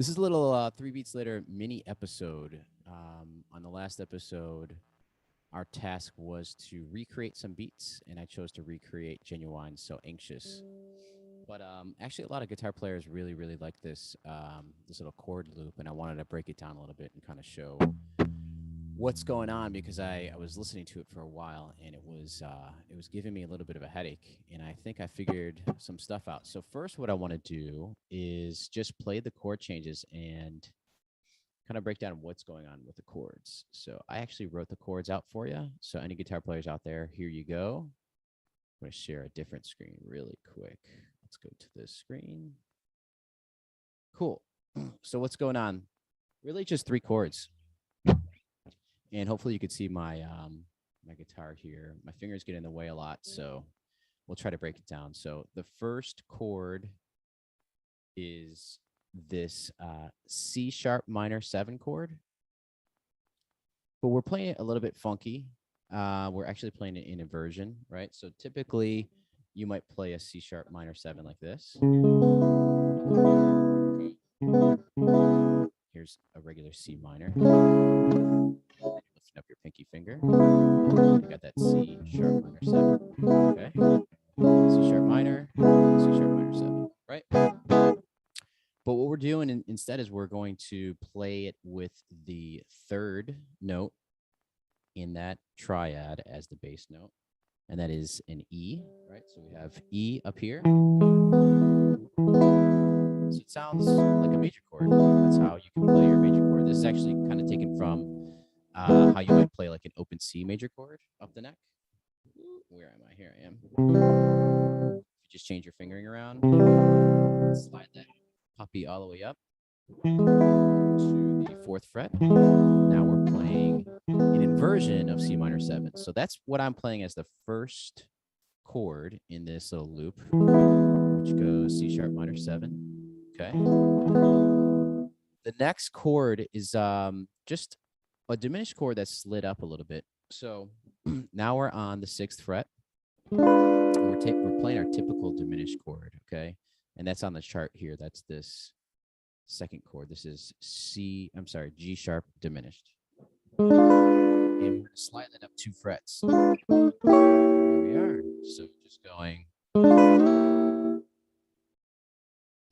This is a little 3 Beats Later mini episode. On the last episode, our task was to recreate some beats, and I chose to recreate Ginuwine, So Anxious. But actually, a lot of guitar players really, really like this this little chord loop, and I wanted to break it down a little bit and kind of show what's going on, because I was listening to it for a while, and it was giving me a little bit of a headache, and I think I figured some stuff out. So first, what I want to do is just play the chord changes and kind of break down what's going on with the chords. So I actually wrote the chords out for you. So any guitar players out there, here you go. I'm going to share a different screen really quick. Let's go to this screen. Cool. So what's going on? Really just 3 chords. And hopefully you could see my my guitar here. My fingers get in the way a lot, so we'll try to break it down. So the first chord is this C sharp minor 7 chord, but we're playing it a little bit funky. We're actually playing it in inversion, right? So typically you might play a C sharp minor 7 like this. Here's a regular C minor. Lifting up your pinky finger. You got that C sharp minor 7. Okay. C sharp minor, C sharp minor 7, right? But what we're doing instead is we're going to play it with the 3rd note in that triad as the bass note, and that is an E, right? So we have E up here. So it sounds like a major chord. That's how you can play your major chord. This is actually kind of taken from how you might play like an open C major chord up the neck. Where am I? Here I am. If you just change your fingering around, slide that puppy all the way up to the 4th fret. Now we're playing an inversion of C minor 7. So that's what I'm playing as the first chord in this little loop, which goes C sharp minor 7. Okay. The next chord is just a diminished chord that's slid up a little bit. So now we're on the 6th fret. We're playing our typical diminished chord, okay? And that's on the chart here. That's this 2nd chord. This is G sharp diminished. And we're going to slide that up 2 frets. Here we are. So just going.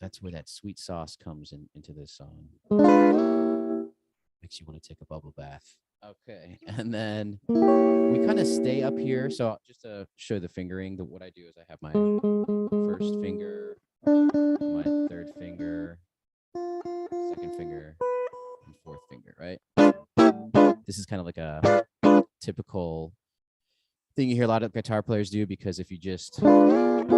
That's where that sweet sauce comes into this song. Makes you want to take a bubble bath. Okay, and then we kind of stay up here. So just to show the fingering, what I do is I have my 1st finger, my 3rd finger, 2nd finger, and 4th finger, right? This is kind of like a typical thing you hear a lot of guitar players do, because if you just move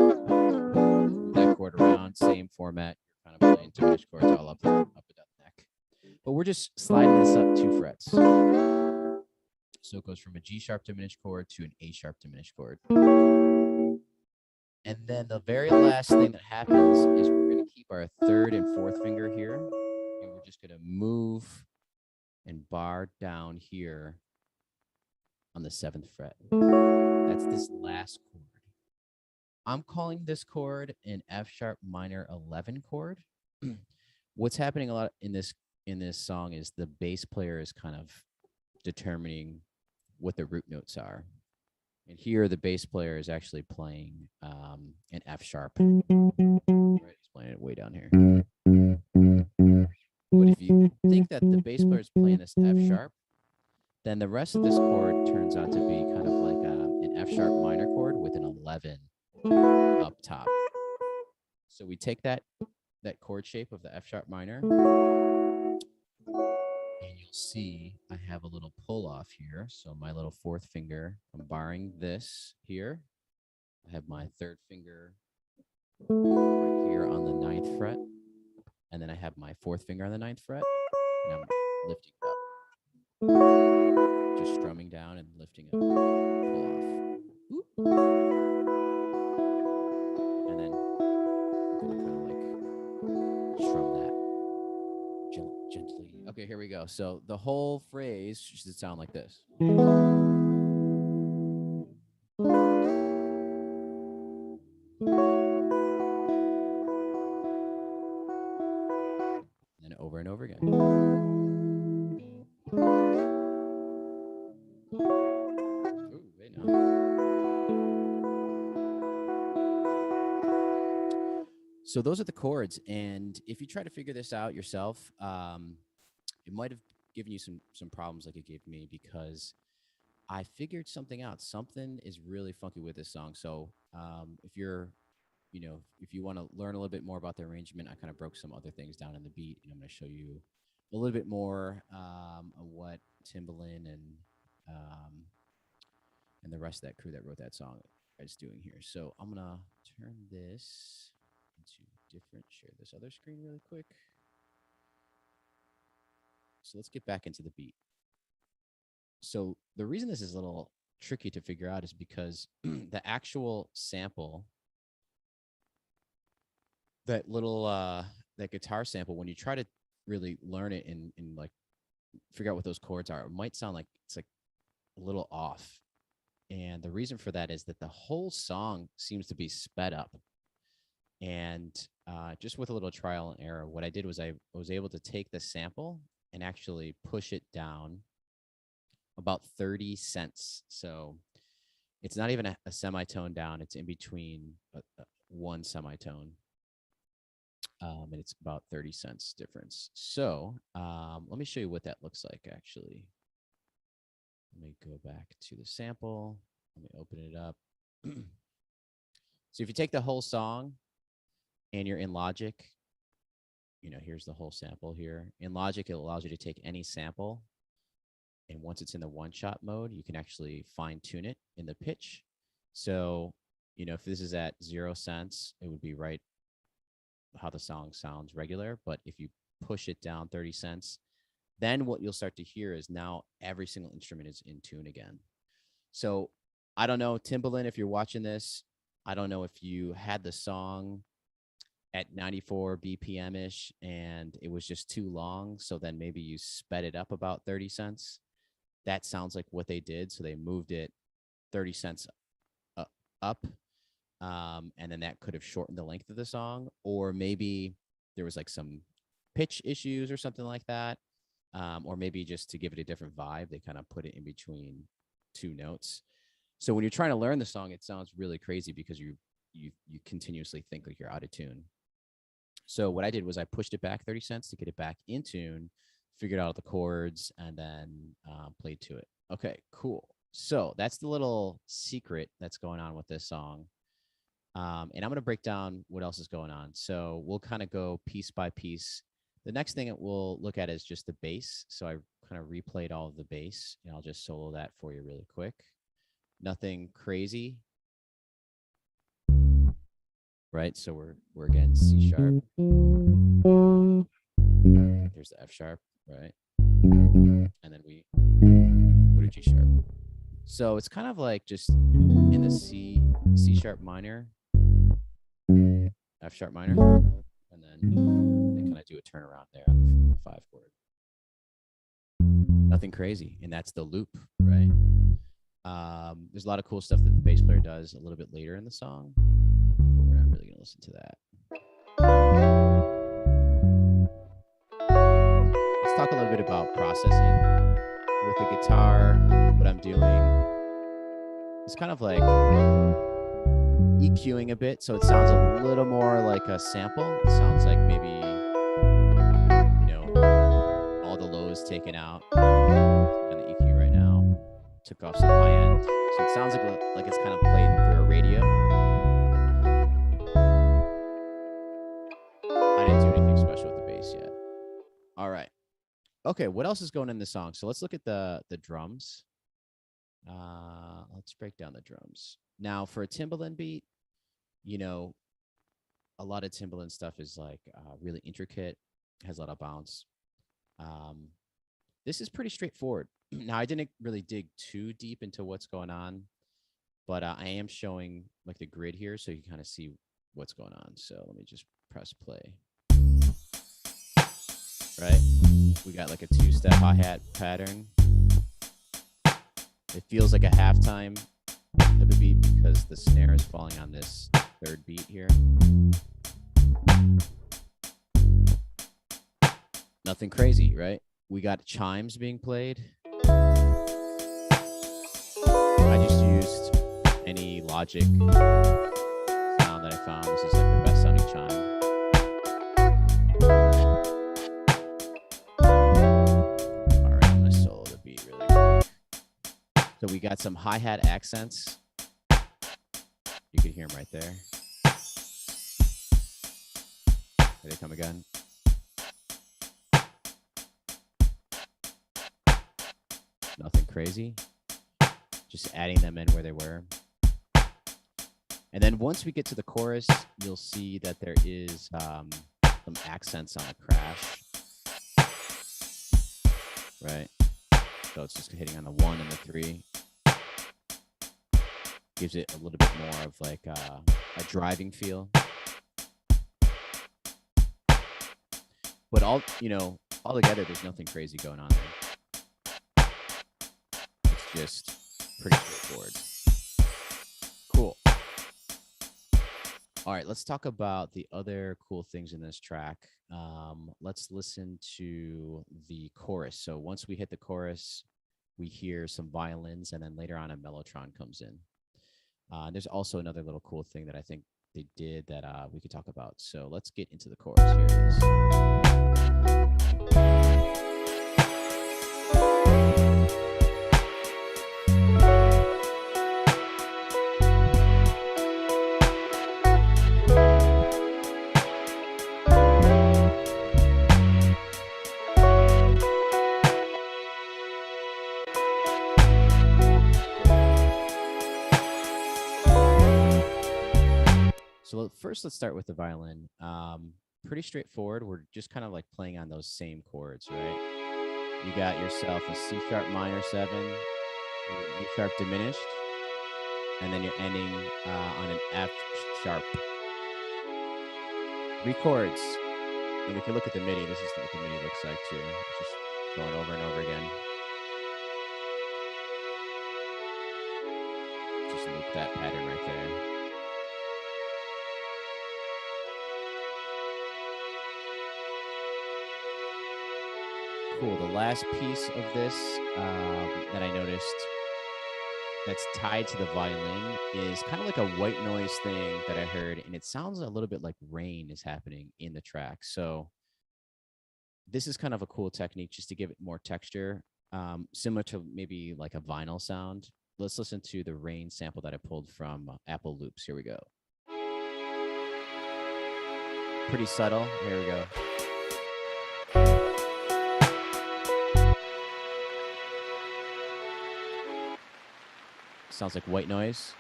that chord around, same format, you're kind of playing diminished chords all up and down the neck. But we're just sliding this up 2 frets. So it goes from a G sharp diminished chord to an A sharp diminished chord. And then the very last thing that happens is we're going to keep our 3rd and 4th finger here, and we're just going to move and bar down here on the 7th fret. That's this last chord. I'm calling this chord an F sharp minor 11 chord. What's happening a lot in this song is the bass player is kind of determining what the root notes are. And here the bass player is actually playing an F sharp. Right, he's playing it way down here. But if you think that the bass player is playing this F sharp, then the rest of this chord turns out to be kind of like an F sharp minor chord with an 11 up top. So we take that chord shape of the F sharp minor, and you'll see I have a little pull off here. So my little 4th finger, I'm barring this here. I have my 3rd finger right here on the 9th fret. And then I have my 4th finger on the 9th fret. And I'm lifting up. Just strumming down and lifting up. Pull off. Oop. And then I'm going to kind of like strum that gently. Okay, here we go. So the whole phrase should sound like this. And then over So those are the chords. And if you try to figure this out yourself, it might have given you some problems like it gave me, because I figured something out. Something is really funky with this song. So if you're, if you want to learn a little bit more about the arrangement, I kind of broke some other things down in the beat, and I'm going to show you a little bit more of what Timbaland and the rest of that crew that wrote that song is doing here. So I'm going to turn this into different, share this other screen really quick. So let's get back into the beat. So the reason this is a little tricky to figure out is because the actual sample, that little that guitar sample, when you try to really learn it and like figure out what those chords are, it might sound like it's like a little off. And the reason for that is that the whole song seems to be sped up. And just with a little trial and error, what I did was I was able to take the sample and actually push it down about 30 cents. So it's not even a semitone down. It's in between one semitone. And it's about 30 cents difference. So let me show you what that looks like, actually. Let me go back to the sample. Let me open it up. So if you take the whole song and you're in Logic, here's the whole sample here. In Logic, it allows you to take any sample, and once it's in the one-shot mode, you can actually fine-tune it in the pitch. So, if this is at 0 cents, it would be right how the song sounds regular. But if you push it down 30 cents, then what you'll start to hear is now every single instrument is in tune again. So I don't know, Timbaland, if you're watching this, I don't know if you had the song at 94 BPM-ish and it was just too long, so then maybe you sped it up about 30 cents. That sounds like what they did. So they moved it 30 cents up, and then that could have shortened the length of the song. Or maybe there was like some pitch issues or something like that. Or maybe just to give it a different vibe, they kind of put it in between two notes. So when you're trying to learn the song, it sounds really crazy because you continuously think like you're out of tune. So what I did was I pushed it back 30 cents to get it back in tune, figured out the chords, and then played to it. Okay, cool. So that's the little secret that's going on with this song. And I'm going to break down what else is going on. So we'll kind of go piece by piece. The next thing that we'll look at is just the bass. So I kind of replayed all of the bass, and I'll just solo that for you really quick. Nothing crazy. Right, so we're again C sharp. Here's the F sharp, right? And then we go to G sharp. So it's kind of like just in the C sharp minor, F sharp minor, and then they kind of do a turnaround there on the 5 chord. Nothing crazy, and that's the loop, right? There's a lot of cool stuff that the bass player does a little bit later in the song, but we're not really going to listen to that. Let's talk a little bit about processing. With the guitar, what I'm doing is kind of like EQing a bit, so it sounds a little more like a sample. It sounds like maybe, all the lows taken out on the EQ right now. Took off some high end. So it sounds like it's kind of played through a radio. I didn't do anything special with the bass yet. All right. Okay, what else is going in the song? So let's look at the drums. Let's break down the drums. Now, for a Timbaland beat, a lot of Timbaland stuff is like really intricate, has a lot of bounce. This is pretty straightforward. Now, I didn't really dig too deep into what's going on, but I am showing like the grid here so you can kind of see what's going on. So let me just press play. Right? We got like a 2-step hi-hat pattern. It feels like a halftime type of beat because the snare is falling on this 3rd beat here. Nothing crazy, right? We got chimes being played. I just used any Logic sound that I found. This is like the best sounding chime. So we got some hi-hat accents. You can hear them right there. Here they come again. Nothing crazy. Just adding them in where they were. And then once we get to the chorus, you'll see that there is some accents on the crash. Right? So it's just hitting on the 1 and the 3. Gives it a little bit more of like a driving feel. But all together, there's nothing crazy going on there. It's just pretty straightforward. Cool. All right, let's talk about the other cool things in this track. Let's listen to the chorus. So once we hit the chorus, we hear some violins, and then later on a mellotron comes in. There's also another little cool thing that I think they did that we could talk about. So let's get into the chorus. Here it is. So first, let's start with the violin. Pretty straightforward. We're just kind of like playing on those same chords, right? You got yourself a C sharp minor 7, E sharp diminished, and then you're ending on an F sharp. 3 chords. And we can look at the MIDI. This is what the MIDI looks like too. It's just going over and over again. Just loop that pattern right there. Cool. The last piece of this that I noticed that's tied to the violin is kind of like a white noise thing that I heard, and it sounds a little bit like rain is happening in the track. So this is kind of a cool technique just to give it more texture, similar to maybe like a vinyl sound. Let's listen to the rain sample that I pulled from Apple Loops. Here we go. Pretty subtle. Here we go. Sounds like white noise,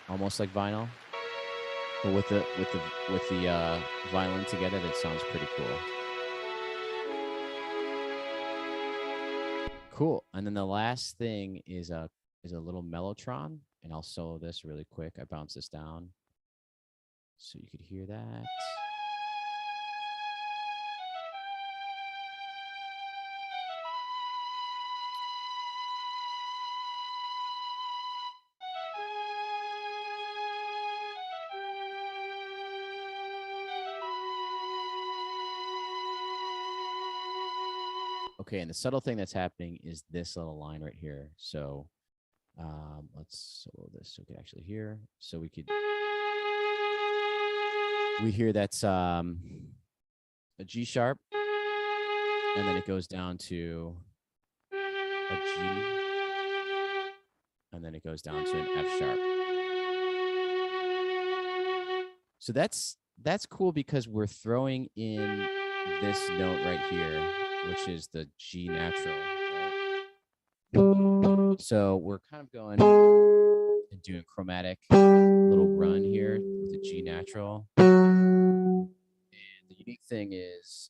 almost like vinyl, but with the violin together, that sounds pretty cool. Cool. And then the last thing is a little mellotron, and I'll solo this really quick. I bounce this down so you could hear that. Okay, and the subtle thing that's happening is this little line right here. So let's solo this so we can actually hear. So we hear that's a G sharp, and then it goes down to a G, and then it goes down to an F sharp. So that's cool because we're throwing in this note right here, which is the G natural. Right? So we're kind of going and doing chromatic little run here with the G natural. And the unique thing is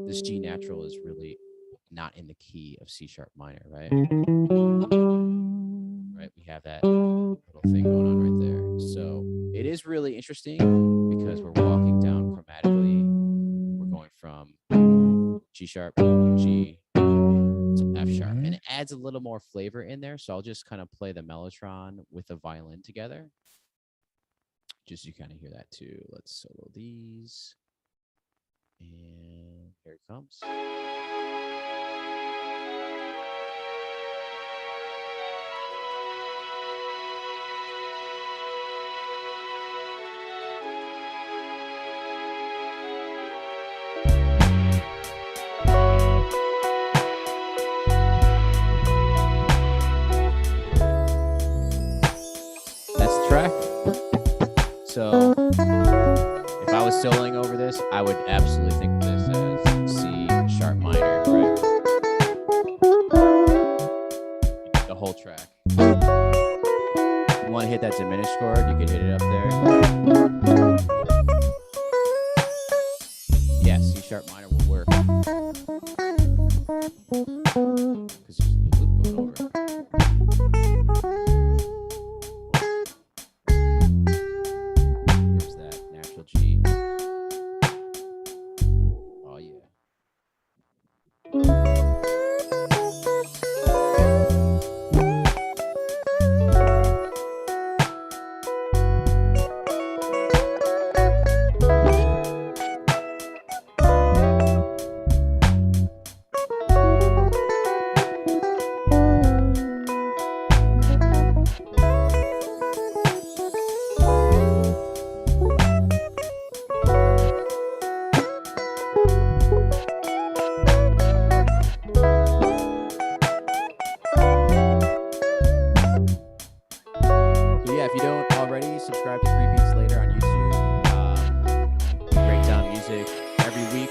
this G natural is really not in the key of C sharp minor, right? Right, we have that little thing going on right there. So it is really interesting because we're walking down chromatically. We're going from G sharp, G, to F sharp, and it adds a little more flavor in there. So I'll just kind of play the mellotron with the violin together, just so you kind of hear that too. Let's solo these, and here it comes. So if I was soloing over this, I would absolutely think of this as C sharp minor, right? The whole track. If you want to hit that diminished chord, you can hit it up there. Yeah, C sharp minor will work. Because there's the loop going over. There's that natural G. Oh, yeah. So yeah, if you don't already, subscribe to 3 Beats Later on YouTube. We break down music every week.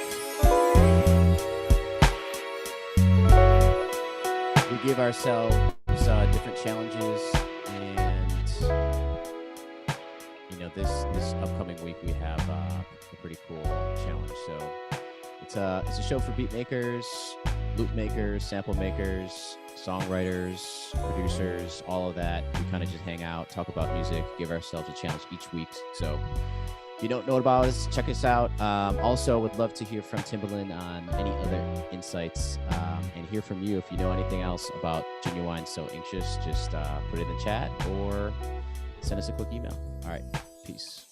We give ourselves different challenges, and you know, this upcoming week we have a pretty cool challenge. So it's a show for beat makers, loop makers, sample makers, songwriters, producers, all of that. We kind of just hang out, talk about music, give ourselves a challenge each week. So if you don't know about us, check us out. Also, would love to hear from Timbaland on any other insights, and hear from you if you know anything else about Ginuwine So Anxious. Just put it in the chat or send us a quick email. All right, peace.